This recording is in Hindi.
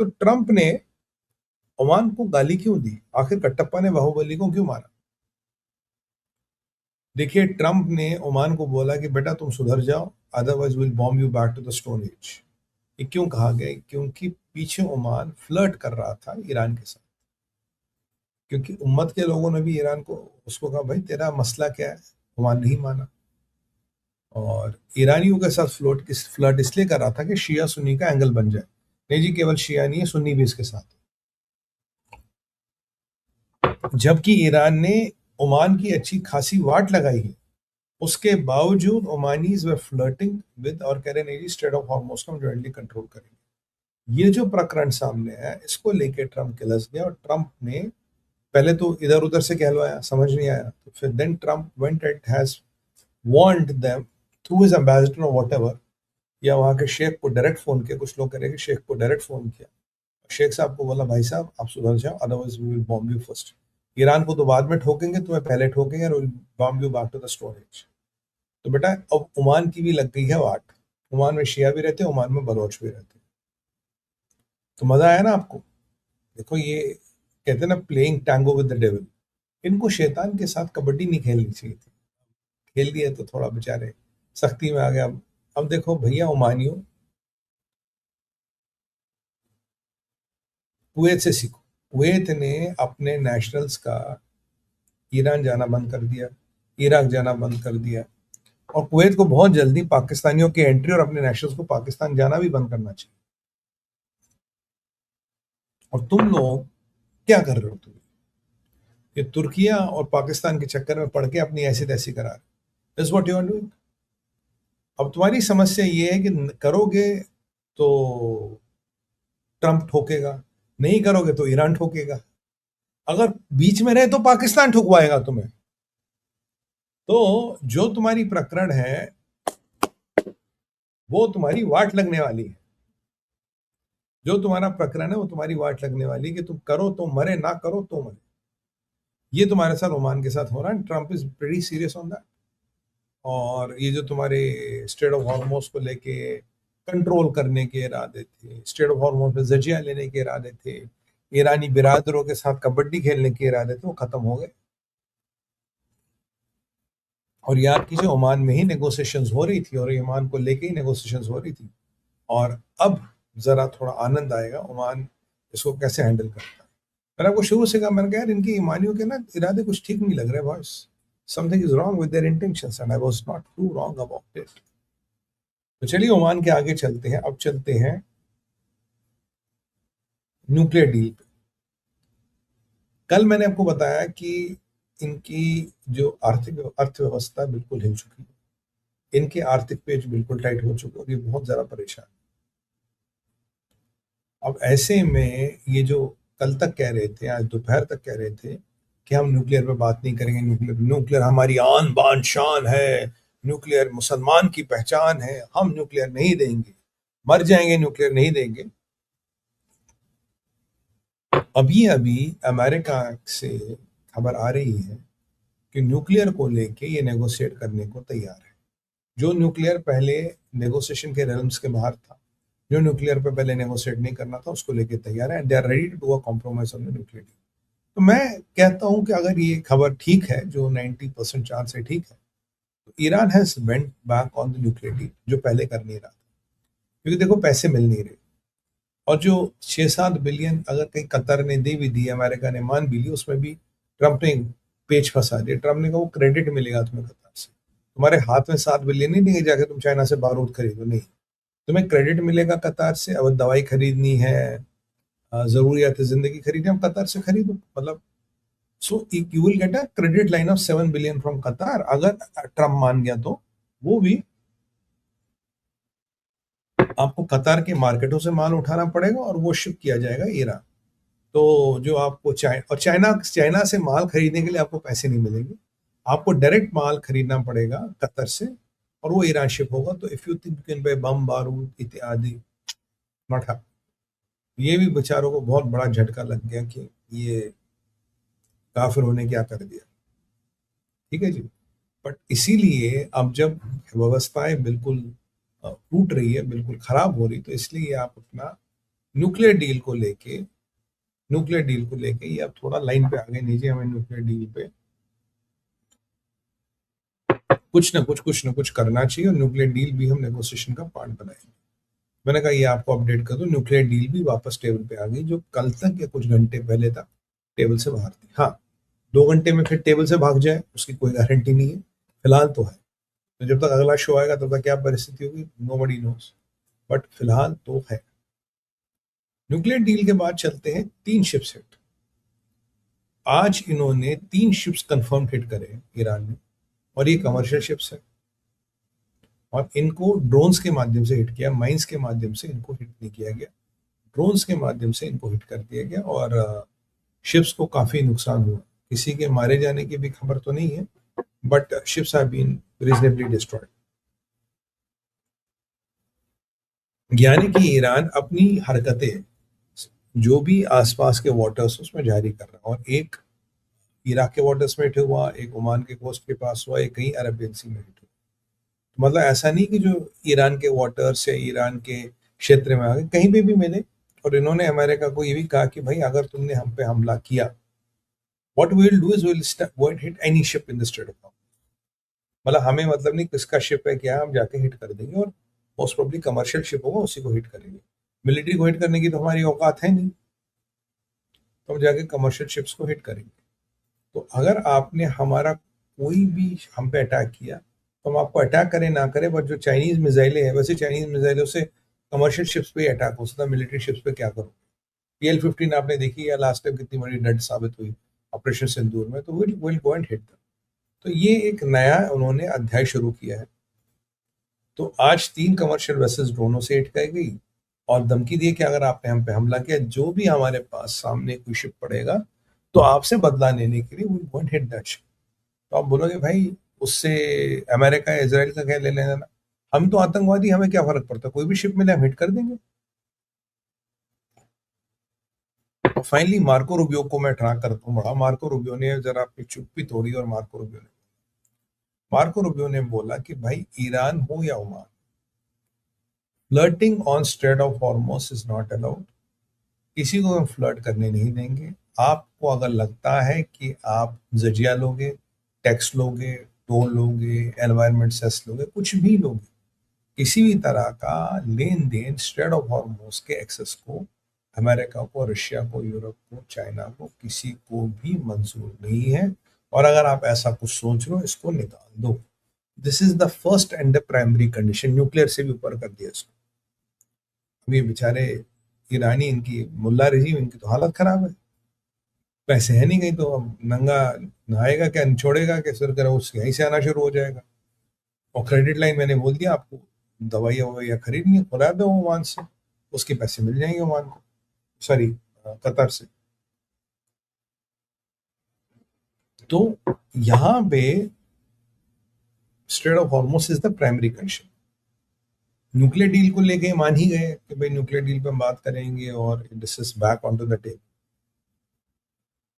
तो ट्रंप ने ओमान को गाली क्यों दी? आखिर कटप्पा ने बाहुबली को क्यों मारा? देखिए, ट्रंप ने ओमान को बोला कि बेटा तुम सुधर जाओ, otherwise will bomb you back to the stone age. ये क्यों कहा गया? क्योंकि पीछे ओमान फ्लर्ट कर रहा था ईरान के साथ, क्योंकि उम्मत के लोगों ने भी ईरान को उसको कहा भाई तेरा मसला क्या है। ओमान नहीं माना, और ईरानियों के साथ फ्लर्ट इसलिए कर रहा था कि शिया सुन्नी का एंगल बन जाए। नहीं जी, केवल शिया नहीं है, सुन्नी भी इसके साथ है। जबकि ईरान ने ओमान की अच्छी खासी वाट लगाई है, उसके बावजूद ओमानीज वे फ्लर्टिंग विद और कह रहे नहीं जी स्ट्रेट ऑफ हॉर्मुज को हम जॉइंटली कंट्रोल करेंगे। ये जो प्रकरण सामने है, इसको लेके ट्रंप किलस गया, और ट्रंप ने पहले तो इधर उधर से कहलवाया, समझ नहीं आया, तो फिर then Trump went and has warned them through his ambassador और व्हाटएवर, या वहां के शेख को डायरेक्ट फोन किया। कुछ लोग कह रहे हैं कि शेख को डायरेक्ट फोन किया, शेख साहब को बोला भाई साहब आप सुधर जाओ, otherwise we will bomb you first. Iran को तो बाद में ठोकेंगे, तुम्हें पहले ठोकेंगे और will bomb you back to the storage. तो बेटा अब ओमान की भी लग गई है वाट। ओमान में शिया भी रहते, ओमान में बलोच भी रहते। तो मजा आया ना आपको? देखो, ये कहते हैं ना playing tango with the devil. इनको शैतान के साथ कबड्डी नहीं खेलनी चाहिए थी, खेल दिया तो थोड़ा बेचारे सख्ती में आ गया। अब देखो भैया, ओमानियों, कुवैत से सीखो। कुवैत ने अपने नेशनल्स का ईरान जाना बंद कर दिया, इराक जाना बंद कर दिया, और कुवैत को बहुत जल्दी पाकिस्तानियों की एंट्री और अपने नेशनल्स को पाकिस्तान जाना भी बंद करना चाहिए। और तुम लोग क्या कर रहे हो? तुम ये तुर्किया और पाकिस्तान के चक्कर में पड़ के अपनी ऐसी तैसी करा रहे। Is what you are doing. अब तुम्हारी समस्या ये है कि करोगे तो ट्रंप ठोकेगा, नहीं करोगे तो ईरान ठोकेगा, अगर बीच में रहे तो पाकिस्तान ठुकवाएगा तुम्हें। तो जो तुम्हारी प्रकरण है वो तुम्हारी वाट लगने वाली है। जो तुम्हारा प्रकरण है वो तुम्हारी वाट लगने वाली है कि तुम करो तो मरे, ना करो तो मरे। ये तुम्हारे साथ ओमान के साथ हो रहा है। Trump is very serious on that. और ये जो तुम्हारे स्टेट ऑफ हॉर्मोस को लेके कंट्रोल करने के इरादे थे, स्टेट ऑफ हॉर्मोस पे जजिया लेने के इरादे थे, ईरानी बिरादरों के साथ कबड्डी खेलने के इरादे थे, वो खत्म हो गए। और याद कीजिए, ओमान में ही नेगोशिएशंस हो रही थी, और ईमान को लेके ही नेगोशिएशंस हो रही थी। और अब जरा थोड़ा आनंद आएगा ओमान इसको कैसे हैंडल करता है। मैंने आपको शुरू से कहा, मैंने कहा यार इनकी ईमानियों के ना इरादे कुछ ठीक नहीं लग रहे boys. Something is wrong with their intentions and I was not too wrong about it. तो चलिए ओमान के आगे चलते हैं। अब चलते हैं न्यूक्लियर डील पे। कल मैंने आपको बताया कि इनकी जो आर्थिक अर्थव्यवस्था बिल्कुल हिल चुकी है, इनके आर्थिक पेज बिल्कुल टाइट हो चुके और ये बहुत ज्यादा परेशान। अब ऐसे में ये जो कल तक कह रहे थे, आज दोपहर तक कह रहे थे कि हम न्यूक्लियर पे बात नहीं करेंगे, न्यूक्लियर न्यूक्लियर हमारी आन बान शान है, न्यूक्लियर मुसलमान की पहचान है, हम न्यूक्लियर नहीं देंगे, मर जाएंगे न्यूक्लियर नहीं देंगे। अभी अभी अमेरिका से खबर आ रही है कि न्यूक्लियर को लेके ये नेगोशिएट करने को तैयार है। जो न्यूक्लियर पहले नेगोशिएशन के रेल्म्स के बाहर था, जो न्यूक्लियर पे पहले नेगोशिएट नहीं करना था, उसको लेके तैयार है। They are ready to do a compromise on the nuclear deal. तो मैं कहता हूं कि अगर ये खबर ठीक है, जो 90% चांस है ठीक है, तो Iran has went back on the nuclear deal, जो पहले कर नहीं रहा था। क्योंकि देखो पैसे मिल नहीं रहे, और जो 6-7 बिलियन अगर कहीं कतर ने दे भी दी, अमेरिका ने मान भी ली, उसमें भी ट्रंप ने पेच फंसा दिया। ट्रंप ने कहा वो क्रेडिट मिलेगा तुम्हें कतर से, तुम्हारे हाथ में 7 बिलियन नहीं देंगे जाके तुम चाइना से बारूद खरीदो, नहीं, तुम्हें क्रेडिट मिलेगा कतार से। अब दवाई खरीदनी है, जरूरियात जिंदगी खरीदनी, हम कतार से खरीदो, मतलब so you will get a credit line of 7 billion from कतार। अगर ट्रम्प मान गया तो वो भी आपको कतार के मार्केटों से माल उठाना पड़ेगा और वो शिप किया जाएगा ईरान। तो जो आपको चाइना चाइना से माल खरीदने के लिए आपको पैसे नहीं मिलेंगे, आपको डायरेक्ट माल खरीदना पड़ेगा कतर से, और वो ईरान शिप होगा। तो if you think you can buy बम बारूद इत्यादि, नॉट हैपन। ये भी बेचारों को बहुत बड़ा झटका लग गया कि ये काफिरों ने क्या कर दिया। ठीक है जी। बट इसीलिए अब जब व्यवस्थाएं बिल्कुल टूट रही है, बिल्कुल खराब हो रही, तो इसलिए आप अपना न्यूक्लियर डील को लेके ये अब थोड़ा लाइन पे आगे नीचे, हमें न्यूक्लियर डील पे कुछ ना कुछ करना चाहिए, और न्यूक्लियर डील भी हम नेगोशिएशन का पार्ट बनाएंगे। मैंने कहा ये आपको अपडेट कर दो, न्यूक्लियर डील भी वापस टेबल पे आ गई, जो कल तक या कुछ घंटे पहले तक टेबल से बाहर थी। हाँ, 2 घंटे में फिर टेबल से भाग जाए उसकी कोई गारंटी नहीं है, फिलहाल तो है। तो जब तक अगला शो आएगा तब तक क्या परिस्थिति होगी, नोबडी नोस, बट फिलहाल तो है। न्यूक्लियर डील के बाद चलते हैं 3 शिप्स हिट। आज इन्होंने 3 शिप्स कंफर्म हिट करे ईरान ने, और ये कमर्शियल शिप्स है, और इनको ड्रोन्स के माध्यम से हिट किया, माइंस के माध्यम से इनको हिट नहीं किया गया, ड्रोन्स के माध्यम से इनको हिट कर दिया गया, और शिप्स को काफी नुकसान हुआ। किसी के मारे जाने की भी खबर तो नहीं है, but ships have been reasonably destroyed. यानी कि ईरान अपनी हरकतें जो भी आसपास के वाटर्स उसमें जारी कर रहा है, और एक इराक के वाटर्स में हिट हुआ, एक ओमान के कोस्ट के पास हुआ, एक कहीं अरबियन सी में हिट हुआ। तो मतलब ऐसा नहीं कि जो ईरान के वाटर्स या ईरान के क्षेत्र में आ गए, कहीं पे भी मिले। और इन्होंने अमेरिका को ये भी कहा कि भाई अगर तुमने हम पे हमला किया, what we will do is we will hit any ship in the Strait of Hormuz. मतलब हमें मतलब नहीं किसका शिप है क्या, हम जाके हिट कर देंगे, और मोस्ट प्रोबब्ली कमर्शियल शिप होगा उसी को हिट करेंगे। मिलिट्री को हिट करने की तो हमारी औकात है नहीं, तो हम जाके कमर्शियल शिप्स को हिट करेंगे। तो अगर आपने हमारा कोई भी हम पे अटैक किया, तो हम आपको अटैक करें ना करें, बट जो चाइनीज मिसाइलें हैं, वैसे चाइनीज मिसाइलों से कमर्शियल शिप्स पे अटैक हो सकता है, मिलिट्री शिप्स पे क्या करो। PL-15 आपने देखी है लास्ट टाइम कितनी बड़ी डट साबित हुई ऑपरेशन सिंदूर में, तो विल गो एंड हिट। तो ये एक नया उन्होंने अध्याय शुरू किया है। तो आज 3 कमर्शियल वेसल्स ड्रोनों से हिट कर गई, और धमकी दी कि अगर आपने हम पे हमला किया, जो भी हमारे पास सामने कोई शिप पड़ेगा, तो आपसे बदला लेने के लिए we won't hit that ship. तो आप बोलोगे भाई उससे अमेरिका या इजराइल का क्या ले लेना, हम तो आतंकवादी, हमें क्या फर्क पड़ता, कोई भी शिप मिले हम हिट कर देंगे। और फाइनली मार्को रूबियो को मैं ट्रैक करता हूँ बड़ा, मार्को रूबियो ने जरा अपनी चुप्पी तोड़ी, और मार्को रूबियो ने बोला कि भाई ईरान हो या Oman, flirting on straight of Hormuz is not allowed. किसी को हम फ्लर्ट करने नहीं देंगे। आपको अगर लगता है कि आप जजिया लोगे, टैक्स लोगे, टोल लोगे, एनवायरमेंट सेस लोगे, कुछ भी लोगे, किसी भी तरह का लेन देन स्ट्रेट ऑफ हॉर्मुज के एक्सेस को अमेरिका को, रशिया को, यूरोप को, चाइना को, किसी को भी मंजूर नहीं है। और अगर आप ऐसा कुछ सोच रहे हो, इसको निकाल दो। This is the first and the primary condition. Nuclear से भी ऊपर कर दिया इसको। अभी बेचारे ईरानी, इनकी मुल्ला रजीम, इनकी तो हालत खराब है, पैसे है नहीं, कहीं तो अब नंगा नहाएगा क्या, छोड़ेगा क्या, सिर करा उसके यहीं से आना शुरू हो जाएगा। और क्रेडिट लाइन मैंने बोल दिया आपको, दवाइयाँ ववाइयाँ खरीदनी है, खुला दो ओमान से, उसके पैसे मिल जाएंगे ओमान को, सॉरी कतर से। तो यहाँ पे straight of Hormuz is the primary condition. Nuclear deal को लेके मान ही गए कि भाई न्यूक्लियर डील पे हम बात करेंगे, और this is back on to the table.